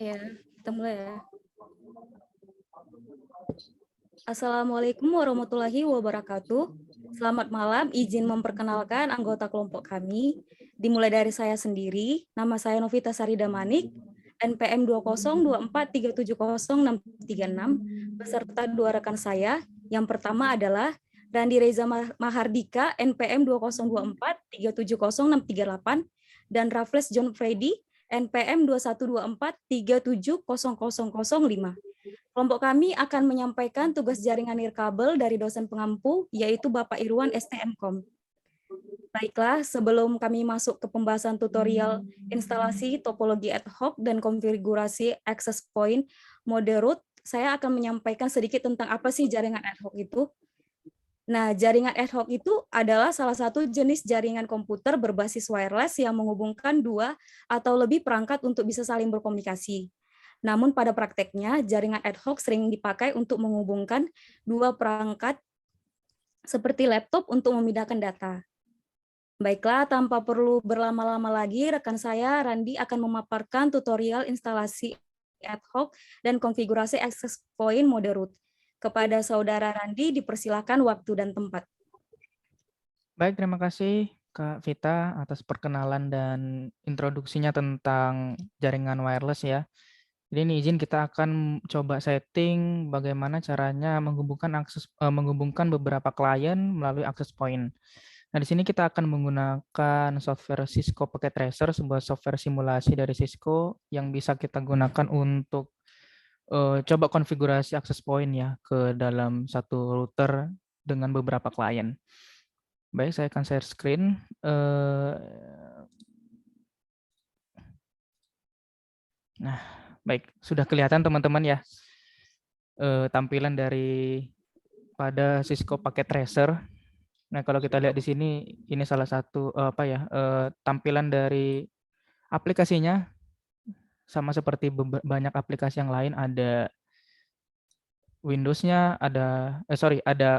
Ya, kita mulai ya. Assalamualaikum warahmatullahi wabarakatuh. Selamat malam, izin memperkenalkan anggota kelompok kami. Dimulai dari saya sendiri, nama saya Novita Sarida Manik, NPM 2024370636, beserta dua rekan saya. Yang pertama adalah Randi Reza Mahardika, NPM 2024370638, dan Raffles John Freddy, NPM 2124370005. Kelompok kami akan menyampaikan tugas jaringan nirkabel dari dosen pengampu, yaitu Bapak Irwan STMkom. Baiklah, sebelum kami masuk ke pembahasan tutorial instalasi topologi ad hoc dan konfigurasi access point mode root, saya akan menyampaikan sedikit tentang apa sih jaringan ad hoc itu. Nah, jaringan ad hoc itu adalah salah satu jenis jaringan komputer berbasis wireless yang menghubungkan dua atau lebih perangkat untuk bisa saling berkomunikasi. Namun pada prakteknya, jaringan ad hoc sering dipakai untuk menghubungkan dua perangkat seperti laptop untuk memindahkan data. Baiklah, tanpa perlu berlama-lama lagi, rekan saya, Randi, akan memaparkan tutorial instalasi ad hoc dan konfigurasi access point mode root. Kepada saudara Randi, dipersilakan waktu dan tempat. Baik, terima kasih Kak Vita atas perkenalan dan introduksinya tentang jaringan wireless ya. Jadi ini izin kita akan coba setting bagaimana caranya menghubungkan beberapa klien melalui access point. Nah, di sini kita akan menggunakan software Cisco Packet Tracer, sebuah software simulasi dari Cisco yang bisa kita gunakan untuk coba konfigurasi access point ya ke dalam satu router dengan beberapa klien. Baik, saya akan share screen. Nah, baik, sudah kelihatan teman-teman ya tampilan dari pada Cisco Packet Tracer. Nah, kalau kita lihat di sini, ini salah satu tampilan dari aplikasinya, sama seperti banyak aplikasi yang lain, ada Windows-nya, ada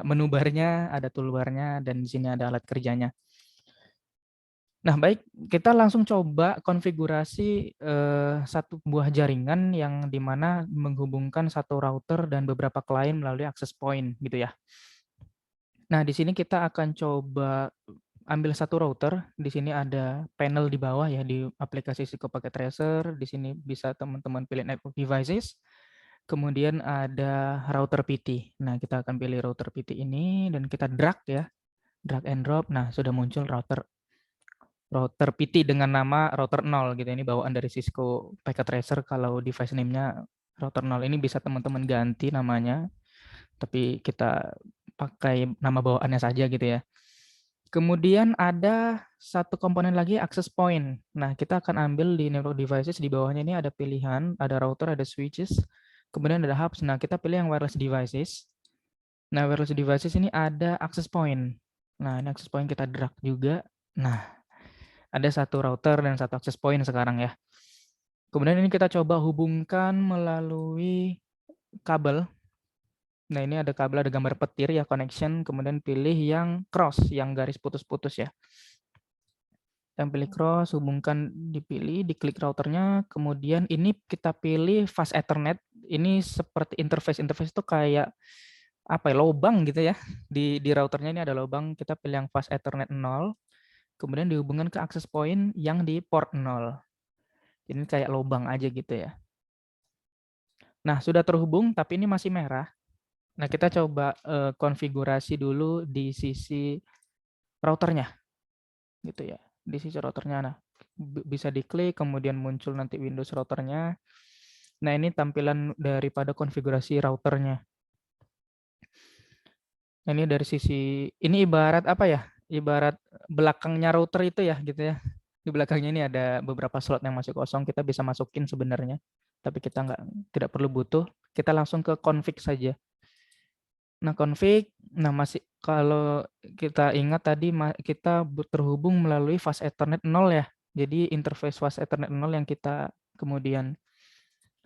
menu bar-nya, ada toolbar-nya, dan di sini ada alat kerjanya. Nah, baik, kita langsung coba konfigurasi satu buah jaringan yang dimana menghubungkan satu router dan beberapa klien melalui access point, gitu ya. Nah, di sini kita akan coba ambil satu router. Di sini ada panel di bawah ya di aplikasi Cisco Packet Tracer. Di sini bisa teman-teman pilih network devices. Kemudian ada router PT. Nah, kita akan pilih router PT ini dan kita drag ya, drag and drop. Nah, sudah muncul router PT dengan nama router 0 gitu. Ini bawaan dari Cisco Packet Tracer. Kalau device name-nya router 0 ini bisa teman-teman ganti namanya, tapi kita pakai nama bawaannya saja gitu ya. Kemudian ada satu komponen lagi access point. Nah, kita akan ambil di network devices, di bawahnya ini ada pilihan, ada router, ada switches, kemudian ada hubs. Nah, kita pilih yang wireless devices. Nah, wireless devices ini ada access point. Nah, ini access point kita drag juga. Nah, ada satu router dan satu access point sekarang ya. Kemudian ini kita coba hubungkan melalui kabel. Nah, ini ada kabel, ada gambar petir ya, connection. Kemudian pilih yang cross, yang garis putus-putus ya. Yang pilih cross, hubungkan, dipilih, diklik routernya. Kemudian ini kita pilih fast Ethernet. Ini seperti interface itu kayak apa ya, lubang gitu ya. Di routernya ini ada lubang. Kita pilih yang fast Ethernet 0. Kemudian dihubungkan ke access point yang di port 0. Ini kayak lubang aja gitu ya. Nah, sudah terhubung tapi ini masih merah. Nah, kita coba konfigurasi dulu di sisi routernya. Gitu ya. Di sisi routernya. Nah, bisa diklik, kemudian muncul nanti Windows routernya. Nah, ini tampilan daripada konfigurasi routernya. Nah, ini dari sisi, ini ibarat apa ya? Ibarat belakangnya router itu ya, gitu ya. Di belakangnya ini ada beberapa slot yang masih kosong, kita bisa masukin sebenarnya. Tapi kita tidak perlu butuh, kita langsung ke config saja. Nah, config, nah masih kalau kita ingat tadi kita terhubung melalui fast Ethernet 0 ya. Jadi interface fast Ethernet 0 yang kita kemudian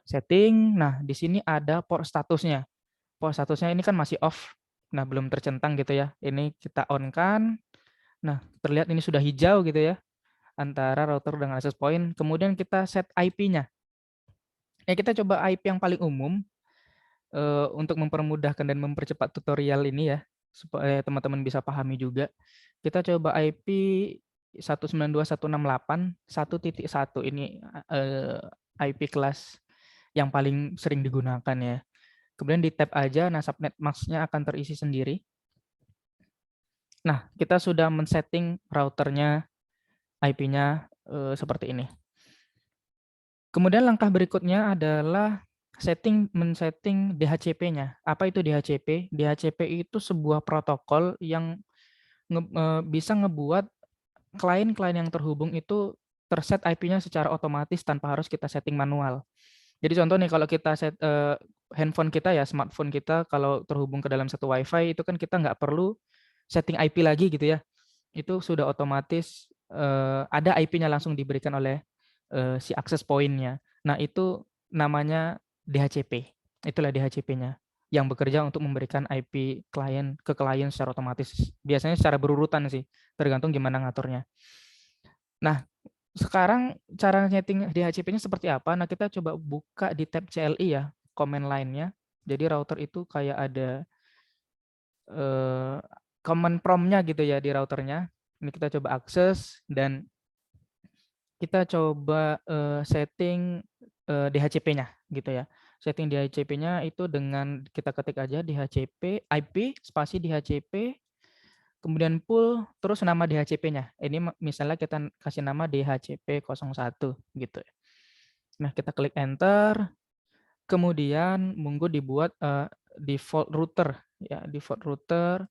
setting. Nah, di sini ada port statusnya. Port statusnya ini kan masih off. Nah, belum tercentang gitu ya. Ini kita on kan. Nah, terlihat ini sudah hijau gitu ya, antara router dengan access point. Kemudian kita set IP-nya. Ya, kita coba IP yang paling umum untuk mempermudahkan dan mempercepat tutorial ini ya, supaya teman-teman bisa pahami juga. Kita coba IP 192.168.1.1 ini IP kelas yang paling sering digunakan ya. Kemudian di tab aja, nah subnet mask-nya akan terisi sendiri. Nah, kita sudah men-setting routernya, IP-nya seperti ini. Kemudian langkah berikutnya adalah men-setting DHCP-nya. Apa itu DHCP? DHCP itu sebuah protokol yang bisa ngebuat klien-klien yang terhubung itu terset IP-nya secara otomatis tanpa harus kita setting manual. Jadi contoh nih, kalau kita handphone kita ya, smartphone kita kalau terhubung ke dalam satu WiFi itu kan kita nggak perlu setting IP lagi gitu ya. Itu sudah otomatis ada IP-nya langsung diberikan oleh si access point-nya. Nah, itu namanya DHCP. Itulah DHCP-nya yang bekerja untuk memberikan IP ke klien secara otomatis. Biasanya secara berurutan sih, tergantung gimana ngaturnya. Nah, sekarang cara setting DHCP-nya seperti apa? Nah, kita coba buka di tab CLI ya, command line-nya. Jadi router itu kayak ada command prompt-nya gitu ya di routernya. Ini kita coba akses dan kita coba setting DHCP-nya gitu ya. Setting DHCP-nya itu dengan kita ketik aja DHCP IP spasi DHCP kemudian pool terus nama DHCP-nya. Ini misalnya kita kasih nama DHCP01 gitu. Nah, kita klik enter. Kemudian monggo dibuat default router ya, default router.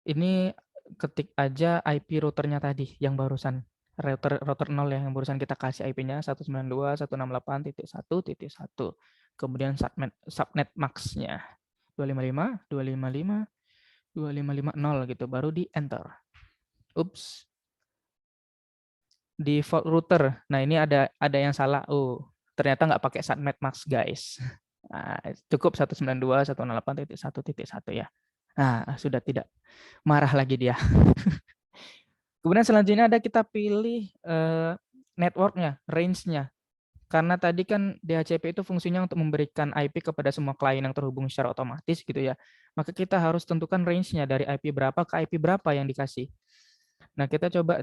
Ini ketik aja IP routernya tadi yang barusan. Router 0 ya, yang barusan kita kasih IP-nya 192.168.1.1. Kemudian subnet max-nya 255.255.255.0 gitu, baru di enter. Ups. Default router. Nah, ini ada yang salah. Oh, ternyata nggak pakai subnet max, guys. Nah, cukup 192.168.1.1 ya. Nah, sudah tidak marah lagi dia. Kemudian selanjutnya ada kita pilih network-nya, range-nya. Karena tadi kan DHCP itu fungsinya untuk memberikan IP kepada semua klien yang terhubung secara otomatis gitu ya. Maka kita harus tentukan range-nya dari IP berapa ke IP berapa yang dikasih. Nah, kita coba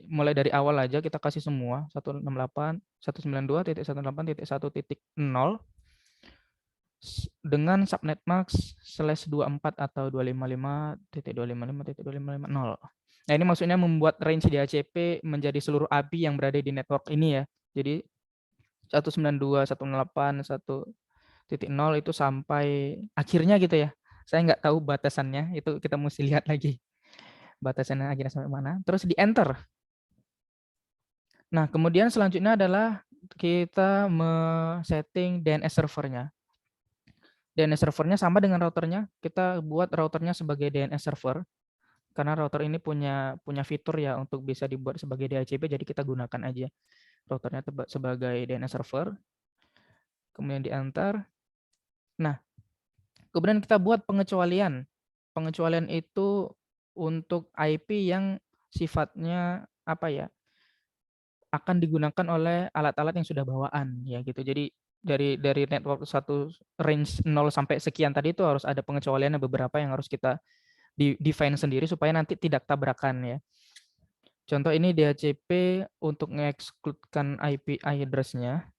mulai dari awal aja kita kasih semua 192.168.1.0 dengan subnet max /24 atau 255.255.255.0. Nah, ini maksudnya membuat range DHCP menjadi seluruh API yang berada di network ini ya. Jadi 192.168.1.0 itu sampai akhirnya gitu ya. Saya nggak tahu batasannya, itu kita mesti lihat lagi batasannya akhirnya sampai mana. Terus di enter. Nah, kemudian selanjutnya adalah kita setting DNS servernya. DNS servernya sama dengan routernya. Kita buat routernya sebagai DNS server. Karena router ini punya fitur ya untuk bisa dibuat sebagai DHCP, jadi kita gunakan aja routernya sebagai DNS server. Kemudian di enter. Nah, kemudian kita buat pengecualian. Pengecualian itu untuk IP yang sifatnya apa ya? Akan digunakan oleh alat-alat yang sudah bawaan ya gitu. Jadi dari network satu range 0 sampai sekian tadi itu harus ada pengecualian beberapa yang harus kita define sendiri supaya nanti tidak tabrakan ya. Contoh ini DHCP untuk nge-excludekan IP address-nya.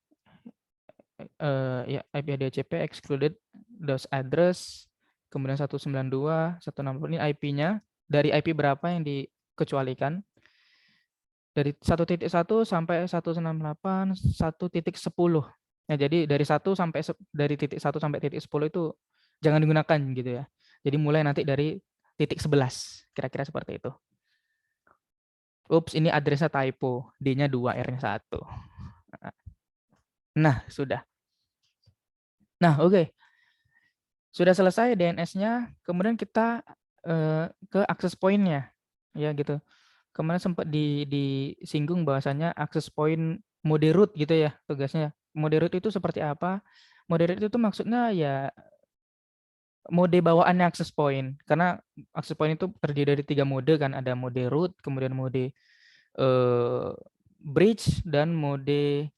Ya, IP DHCP excluded those address, kemudian 192.168 ini IP-nya, dari IP berapa yang dikecualikan. Dari 1.1 sampai 168.1.10. Ya, jadi dari 1 sampai titik 1 sampai titik 10 itu jangan digunakan gitu ya. Jadi mulai nanti dari titik 11, kira-kira seperti itu. Ups, ini address-nya typo, D-nya 2, R-nya 1. Nah, sudah. Nah, oke. Sudah selesai DNS-nya, kemudian kita ke access point-nya. Ya gitu. Kemarin sempat disinggung bahwasanya access point mode root gitu ya tugasnya. Mode root itu seperti apa? Mode root itu maksudnya ya mode bawaannya access point. Karena access point itu terdiri dari 3 mode kan, ada mode root, kemudian mode bridge, dan mode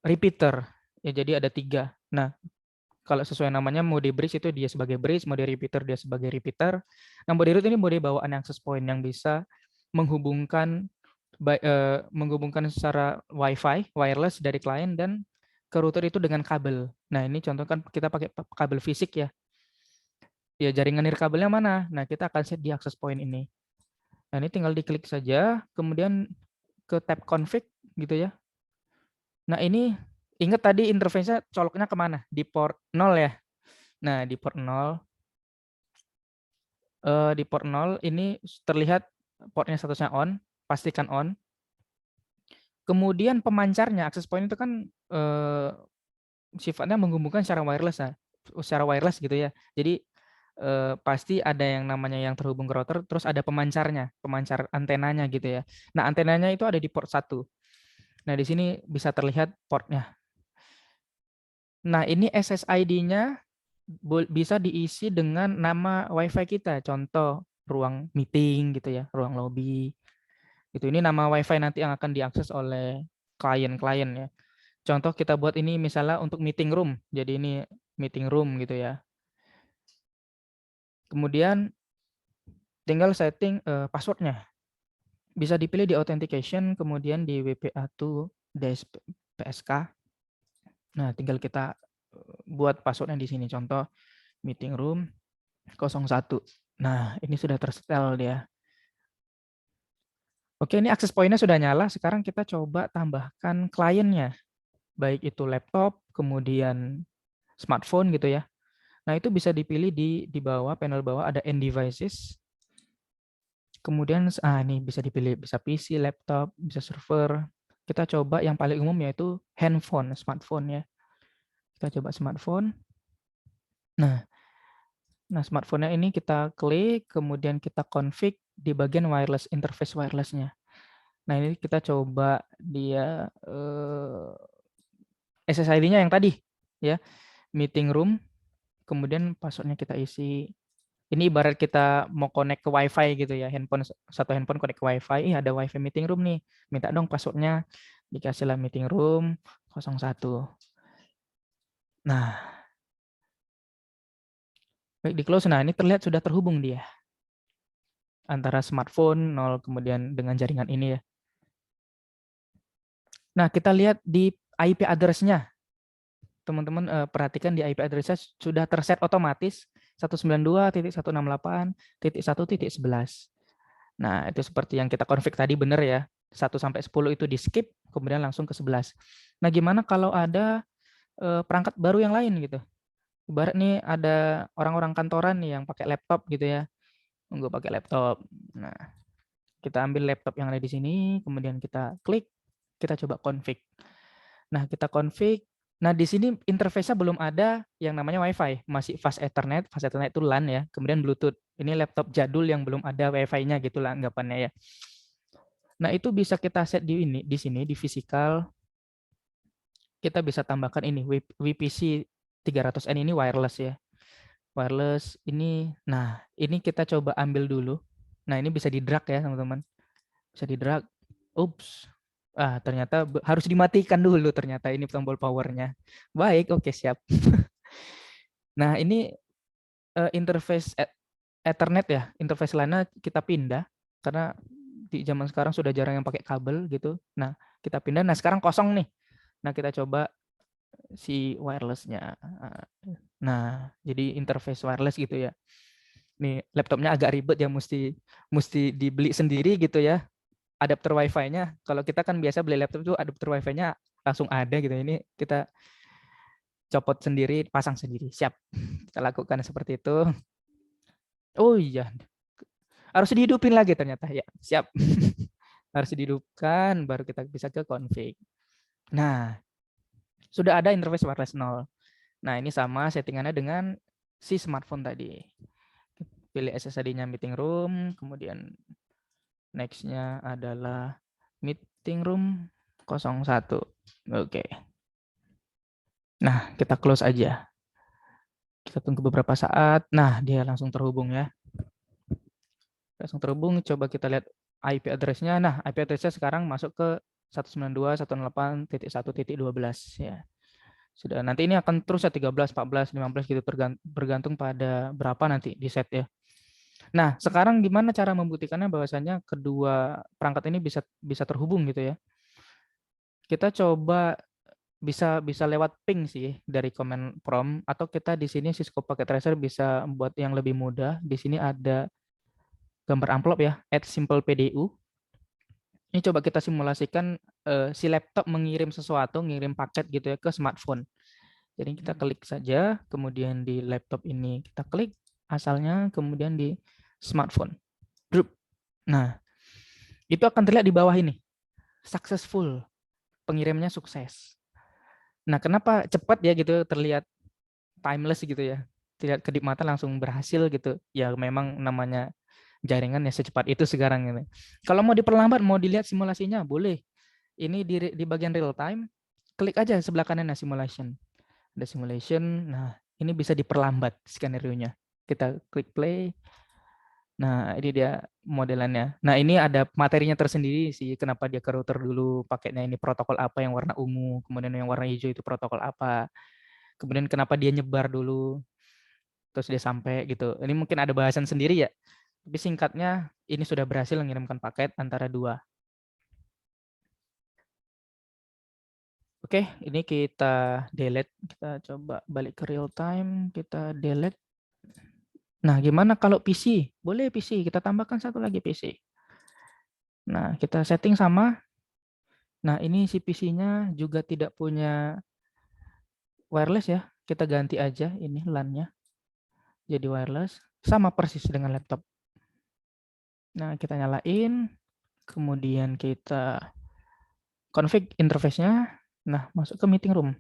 repeater. Ya, jadi ada 3. Nah, kalau sesuai namanya mode bridge itu dia sebagai bridge, mode repeater dia sebagai repeater. Nah, mode root ini mode bawaan access point yang bisa menghubungkan secara Wi-Fi wireless dari klien dan ke router itu dengan kabel. Nah, ini contoh kan kita pakai kabel fisik ya. Ya, jaringan nirkabelnya mana? Nah, kita akan set di access point ini. Nah, ini tinggal diklik saja, kemudian ke tab config gitu ya. Nah, ini ingat tadi interface-nya coloknya kemana? Di port 0 ya. Nah, di port 0 ini terlihat portnya statusnya on, pastikan on. Kemudian pemancarnya, access point itu kan sifatnya menghubungkan secara wireless ya, secara wireless gitu ya. Jadi pasti ada yang namanya yang terhubung ke router, terus ada pemancarnya, pemancar antenanya gitu ya. Nah, antenanya itu ada di port 1. Nah, di sini bisa terlihat portnya. Nah, ini SSID-nya bisa diisi dengan nama WiFi kita. Contoh, ruang meeting gitu ya, ruang lobby. Itu ini nama WiFi nanti yang akan diakses oleh klien-klien ya. Contoh kita buat ini misalnya untuk meeting room. Jadi ini meeting room gitu ya. Kemudian tinggal setting passwordnya. Bisa dipilih di authentication, kemudian di WPA2 PSK. Nah, tinggal kita buat passwordnya di sini. Contoh meeting room 01. Nah, ini sudah tersetel dia. Oke, ini access point-nya sudah nyala. Sekarang kita coba tambahkan kliennya. Baik itu laptop, kemudian smartphone gitu ya. Nah, itu bisa dipilih di bawah, panel bawah ada end devices. Kemudian ini bisa dipilih, bisa PC, laptop, bisa server. Kita coba yang paling umum yaitu handphone, smartphone ya. Kita coba smartphone. Nah, smartphone-nya ini kita klik, kemudian kita config di bagian wireless, interface wireless-nya. Nah, ini kita coba dia SSID-nya yang tadi ya, meeting room, kemudian password-nya kita isi. Ini ibarat kita mau connect ke WiFi gitu ya, satu handphone connect ke WiFi, ada WiFi meeting room nih, minta dong password-nya, dikasihlah meeting room 01. Nah, baik di close. Nah, ini terlihat sudah terhubung dia antara smartphone 0 kemudian dengan jaringan ini ya. Nah, kita lihat di IP address-nya. Teman-teman perhatikan di IP address-nya sudah terset otomatis 192.168.1.11. Nah, itu seperti yang kita config tadi benar ya. 1 sampai 10 itu di skip, kemudian langsung ke 11. Nah, gimana kalau ada perangkat baru yang lain gitu? Ibarat nih ada orang-orang kantoran nih yang pakai laptop gitu ya. Gue pakai laptop. Nah, kita ambil laptop yang ada di sini, kemudian kita klik, kita coba config. Nah, kita config. Nah, di sini interface-nya belum ada yang namanya WiFi, masih fast Ethernet. Fast Ethernet itu LAN ya, kemudian Bluetooth. Ini laptop jadul yang belum ada WiFi-nya gitulah anggapannya ya. Nah, itu bisa kita set di sini di physical. Kita bisa tambahkan ini WPC 300N ini wireless ya. Wireless ini. Nah, ini kita coba ambil dulu. Nah, ini bisa di-drag ya, teman-teman. Bisa di-drag. Ups. Ternyata harus dimatikan dulu ternyata ini tombol powernya. Baik, oke siap. Nah, ini interface Ethernet ya, interface lainnya kita pindah karena di zaman sekarang sudah jarang yang pakai kabel gitu. Nah, kita pindah. Nah, sekarang kosong nih. Nah, kita coba si wireless-nya. Nah, jadi interface wireless gitu ya. Nih, laptopnya agak ribet ya, mesti dibeli sendiri gitu ya. Adapter Wi-Fi-nya. Kalau kita kan biasa beli laptop itu adapter Wi-Fi-nya langsung ada gitu. Ini kita copot sendiri, pasang sendiri. Siap. Kita lakukan seperti itu. Oh iya. Harus dihidupin lagi ternyata ya. Siap. Harus dihidupkan baru kita bisa ke config. Nah, sudah ada interface wireless 0. Nah, ini sama settingannya dengan si smartphone tadi. Pilih SSID-nya meeting room, kemudian next-nya adalah meeting room 01. Oke. Nah, kita close aja. Kita tunggu beberapa saat. Nah, dia langsung terhubung ya. Langsung terhubung, coba kita lihat IP address-nya. Nah, IP address-nya sekarang masuk ke 192.168.1.12 ya. Sudah, nanti ini akan terus ya 13, 14, 15 gitu bergantung pada berapa nanti di set ya. Nah, sekarang gimana cara membuktikannya bahwasanya kedua perangkat ini bisa terhubung gitu ya. Kita coba bisa lewat ping sih dari command prompt, atau kita di sini Cisco Packet Tracer bisa buat yang lebih mudah. Di sini ada gambar amplop ya, add simple PDU. Ini coba kita simulasikan si laptop mengirim sesuatu, ngirim paket gitu ya ke smartphone. Jadi kita klik saja, kemudian di laptop ini kita klik asalnya, kemudian di smartphone. Nah, itu akan terlihat di bawah ini, successful, pengirimnya sukses. Nah, kenapa cepat ya gitu, terlihat timeless gitu ya, tidak kedip mata langsung berhasil gitu. Ya memang namanya jaringan ya secepat itu sekarang ini. Kalau mau diperlambat, mau dilihat simulasinya, boleh. Ini di bagian real time, klik aja sebelah kanan simulation. Ada simulation, nah ini bisa diperlambat skenario-nya. Kita klik play. Nah, ini dia modelannya. Nah, ini ada materinya tersendiri sih, kenapa dia ke router dulu, paketnya ini protokol apa yang warna ungu, kemudian yang warna hijau itu protokol apa, kemudian kenapa dia nyebar dulu, terus dia sampai gitu. Ini mungkin ada bahasan sendiri ya, tapi singkatnya ini sudah berhasil mengirimkan paket antara dua. Oke, ini kita delete, kita coba balik ke real time, kita delete. Nah, gimana kalau PC? Boleh PC, kita tambahkan satu lagi PC. Nah, kita setting sama. Nah, ini si PC-nya juga tidak punya wireless ya. Kita ganti aja ini LAN-nya jadi wireless, sama persis dengan laptop. Nah, kita nyalain, kemudian kita config interface-nya. Nah, masuk ke meeting room.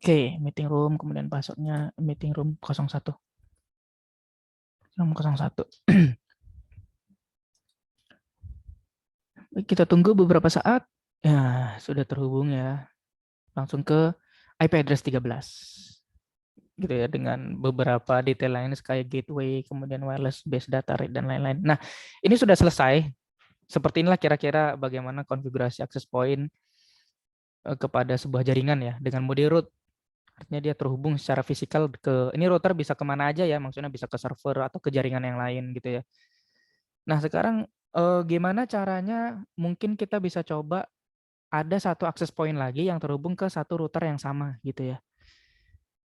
Oke, meeting room, kemudian password-nya meeting room 01. Room 01. Kita tunggu beberapa saat. Ya, sudah terhubung ya. Langsung ke IP address 13. Gitu ya, dengan beberapa detail lain kayak gateway, kemudian wireless base data rate dan lain-lain. Nah, ini sudah selesai. Seperti inilah kira-kira bagaimana konfigurasi access point kepada sebuah jaringan ya dengan mode root. Artinya dia terhubung secara fisikal ke ini router bisa kemana aja ya, maksudnya bisa ke server atau ke jaringan yang lain gitu ya. Nah, sekarang gimana caranya mungkin kita bisa coba ada satu access point lagi yang terhubung ke satu router yang sama gitu ya.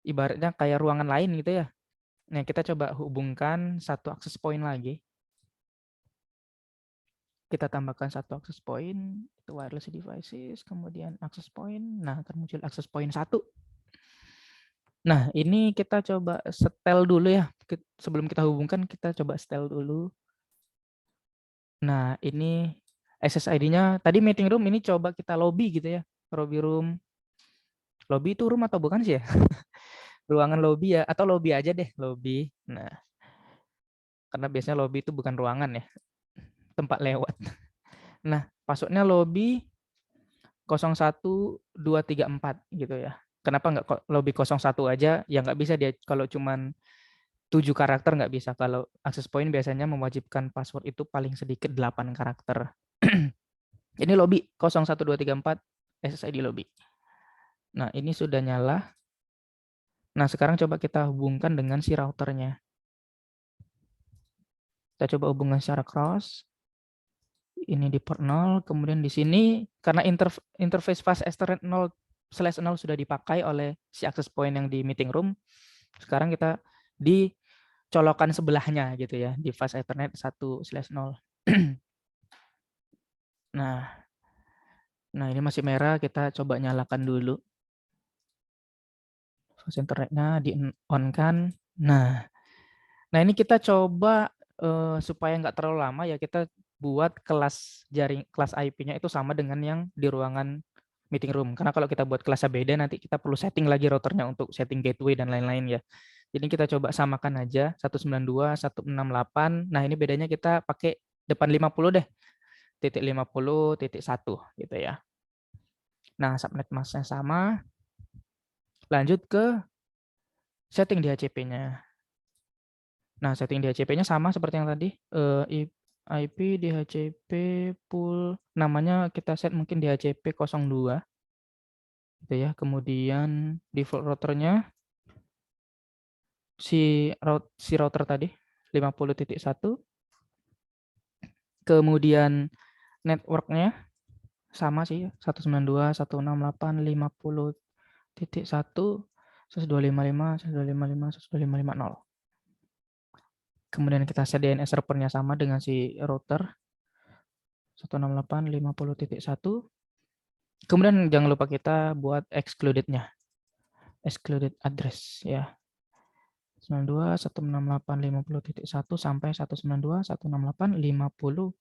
Ibaratnya kayak ruangan lain gitu ya. Nah, kita coba hubungkan satu access point lagi. Kita tambahkan satu access point, itu wireless devices, kemudian access point. Nah, akan muncul access point 1. Nah, ini kita coba setel dulu ya. Sebelum kita hubungkan, kita coba setel dulu. Nah, ini SSID-nya. Tadi meeting room, ini coba kita lobby gitu ya. Lobby room. Lobby itu room atau bukan sih ya? Ruangan lobby ya, atau lobby aja deh, lobby. Nah, karena biasanya lobby itu bukan ruangan ya, tempat lewat. Nah, passwordnya lobby 01234 gitu ya. Kenapa nggak lobby 01 aja? Ya nggak bisa dia kalau cuman 7 karakter nggak bisa. Kalau access point biasanya mewajibkan password itu paling sedikit 8 karakter. Ini lobby 01234 SSID lobby. Nah, ini sudah nyala. Nah, sekarang coba kita hubungkan dengan si routernya. Kita coba hubungan secara cross. Ini di port 0, kemudian di sini karena interface fast Ethernet 0/0 sudah dipakai oleh si access point yang di meeting room. Sekarang kita di colokan sebelahnya gitu ya, di fast Ethernet 1/0. Nah, ini masih merah, kita coba nyalakan dulu. Fast Ethernetnya di on kan. Nah, ini kita coba supaya nggak terlalu lama ya, kita buat kelas IP-nya itu sama dengan yang di ruangan meeting room. Karena kalau kita buat kelasnya beda, nanti kita perlu setting lagi routernya untuk setting gateway dan lain-lain ya. Jadi kita coba samakan aja 192.168. Nah, ini bedanya kita pakai depan 50 deh. Titik 50, titik 1 gitu ya. Nah, subnet masknya sama. Lanjut ke setting DHCP-nya. Nah, setting DHCP-nya sama seperti yang tadi, IP DHCP pool, namanya kita set mungkin DHCP 02 gitu ya. Kemudian default routernya si router tadi 50.1. Kemudian network-nya sama sih 192.168.50.1, 102.55, 102.55, 102.55.0. Kemudian kita set DNS servernya sama dengan si router 168.50.1. Kemudian jangan lupa kita buat excluded-nya, excluded address ya. 192.168.50.1 sampai 192.168.50.10.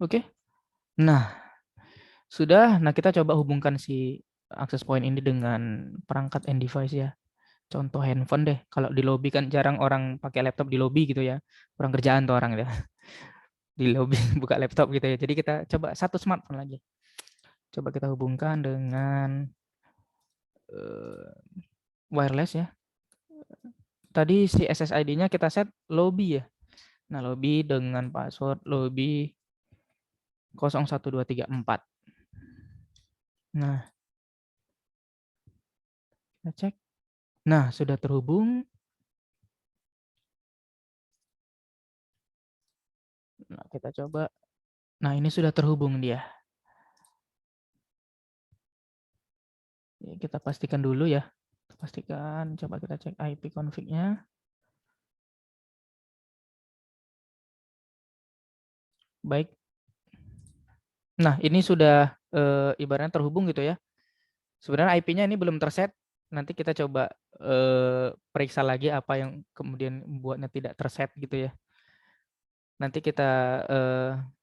Oke. Nah, sudah. Nah, kita coba hubungkan si access point ini dengan perangkat end device ya. Contoh handphone deh. Kalau di lobby kan jarang orang pakai laptop di lobby gitu ya. Kurang kerjaan tuh orang ya. Di lobby buka laptop gitu ya. Jadi kita coba satu smartphone lagi. Coba kita hubungkan dengan wireless ya. Tadi si SSID-nya kita set lobby ya. Nah, lobby dengan password lobby 01234. Nah, kita cek. Nah, sudah terhubung. Nah, kita coba. Nah, ini sudah terhubung dia. Kita pastikan dulu ya. Kita pastikan, coba kita cek IP config-nya. Baik. Nah, ini sudah ibaratnya terhubung gitu ya. Sebenarnya IP-nya ini belum terset. Nanti kita coba periksa lagi apa yang kemudian membuatnya tidak terset gitu ya. Nanti kita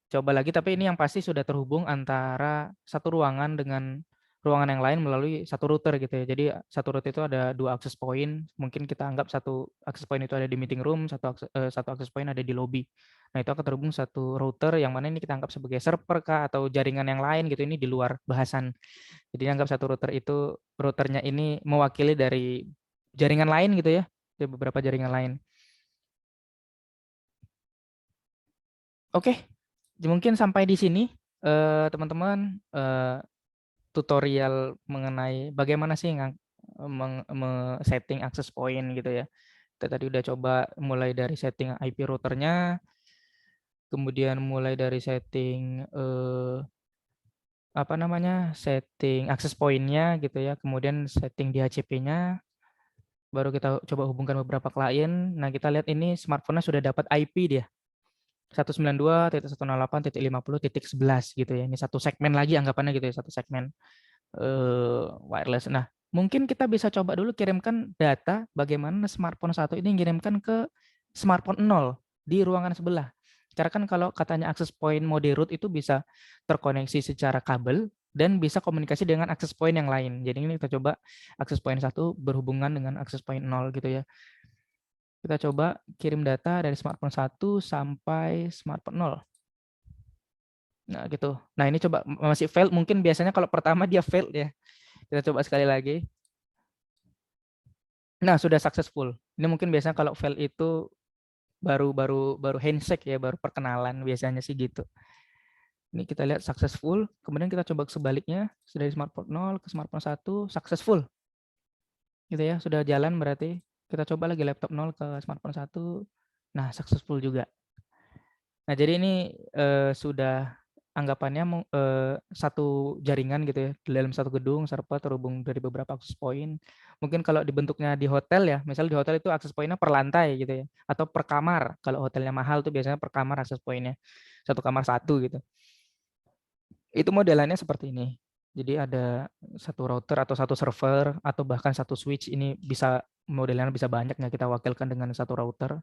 coba lagi, tapi ini yang pasti sudah terhubung antara satu ruangan dengan ruangan yang lain melalui satu router gitu ya. Jadi satu router itu ada 2 access point. Mungkin kita anggap satu access point itu ada di meeting room, satu access point ada di lobby. Nah, itu akan terhubung satu router yang mana ini kita anggap sebagai server kah atau jaringan yang lain gitu. Ini di luar bahasan. Jadi anggap satu router itu routernya ini mewakili dari jaringan lain gitu ya. Dari beberapa jaringan lain. Oke, mungkin sampai di sini teman-teman tutorial mengenai bagaimana sih setting access point gitu ya. Kita tadi udah coba mulai dari setting IP routernya, kemudian mulai dari setting setting access point-nya gitu ya, kemudian setting DHCP-nya, baru kita coba hubungkan beberapa klien. Nah, kita lihat ini smartphone-nya sudah dapat IP dia. 192.168.50.11 gitu ya. Ini satu segmen lagi anggapannya gitu ya, satu segmen wireless. Nah, mungkin kita bisa coba dulu kirimkan data bagaimana smartphone 1 ini ngirimkan ke smartphone 0 di ruangan sebelah. Karena kan kalau katanya access point mode root itu bisa terkoneksi secara kabel dan bisa komunikasi dengan access point yang lain. Jadi ini kita coba access point 1 berhubungan dengan access point 0 gitu ya. Kita coba kirim data dari smartphone 1 sampai smartphone 0. Nah, gitu. Nah, ini coba masih failed. Mungkin biasanya kalau pertama dia failed ya. Kita coba sekali lagi. Nah, sudah successful. Ini mungkin biasanya kalau fail itu baru handshake ya, baru perkenalan biasanya sih gitu. Ini kita lihat successful. Kemudian kita coba sebaliknya, dari smartphone 0 ke smartphone 1 successful. Gitu ya, sudah jalan berarti. Kita coba lagi laptop 0 ke smartphone 1. Nah, successful juga. Nah, jadi ini sudah anggapannya satu jaringan gitu ya, di dalam satu gedung server terhubung dari beberapa access point. Mungkin kalau dibentuknya di hotel ya, misalnya di hotel itu access point-nya per lantai gitu ya, atau per kamar. Kalau hotelnya mahal tuh biasanya per kamar access point-nya, satu kamar satu gitu. Itu modelannya seperti ini. Jadi ada satu router atau satu server atau bahkan satu switch, ini bisa modelnya bisa banyak ya, kita wakilkan dengan satu router.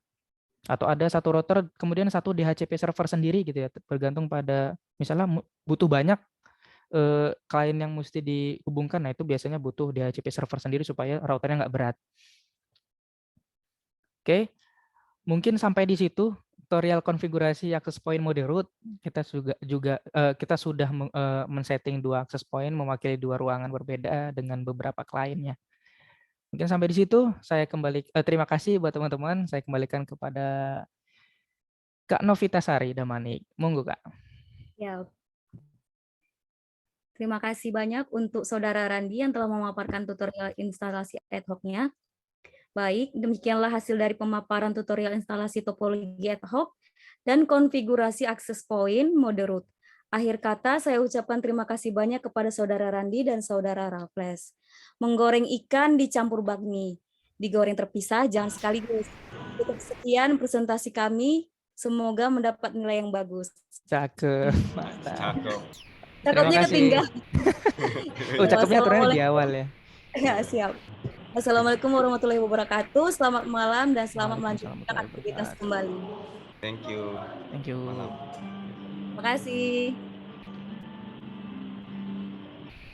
Atau ada satu router kemudian satu DHCP server sendiri gitu ya, bergantung pada misalnya butuh banyak klien yang mesti dihubungkan. Nah, itu biasanya butuh DHCP server sendiri supaya routernya nggak berat. Oke, mungkin sampai di situ tutorial konfigurasi access point mode root. Kita kita sudah men-setting 2 access point mewakili 2 ruangan berbeda dengan beberapa kliennya. Mungkin sampai di situ saya terima kasih buat teman-teman. Saya kembalikan kepada Kak Novitasari Damanik. Monggo, Kak. Ya, terima kasih banyak untuk Saudara Randi yang telah memaparkan tutorial instalasi ad hoc-nya. Baik, demikianlah hasil dari pemaparan tutorial instalasi topologi ad hoc dan konfigurasi akses point mode root. Akhir kata, saya ucapkan terima kasih banyak kepada Saudara Randi dan Saudara Raffles. Menggoreng ikan dicampur bakmi. Digoreng terpisah, jangan sekaligus. Cukup sekian presentasi kami. Semoga mendapat nilai yang bagus. Cakep, mantap. Cakep. Terima Cakepnya kasih. ketinggalan. Oh, cakepnya turunnya di awal ya. Ya, siap. Assalamualaikum warahmatullahi wabarakatuh. Selamat malam dan selamat melanjutkan Waalaikumsalam warahmatullahi aktivitas wabarakatuh. kembali. Thank you. Thank you. Malam. Terima kasih.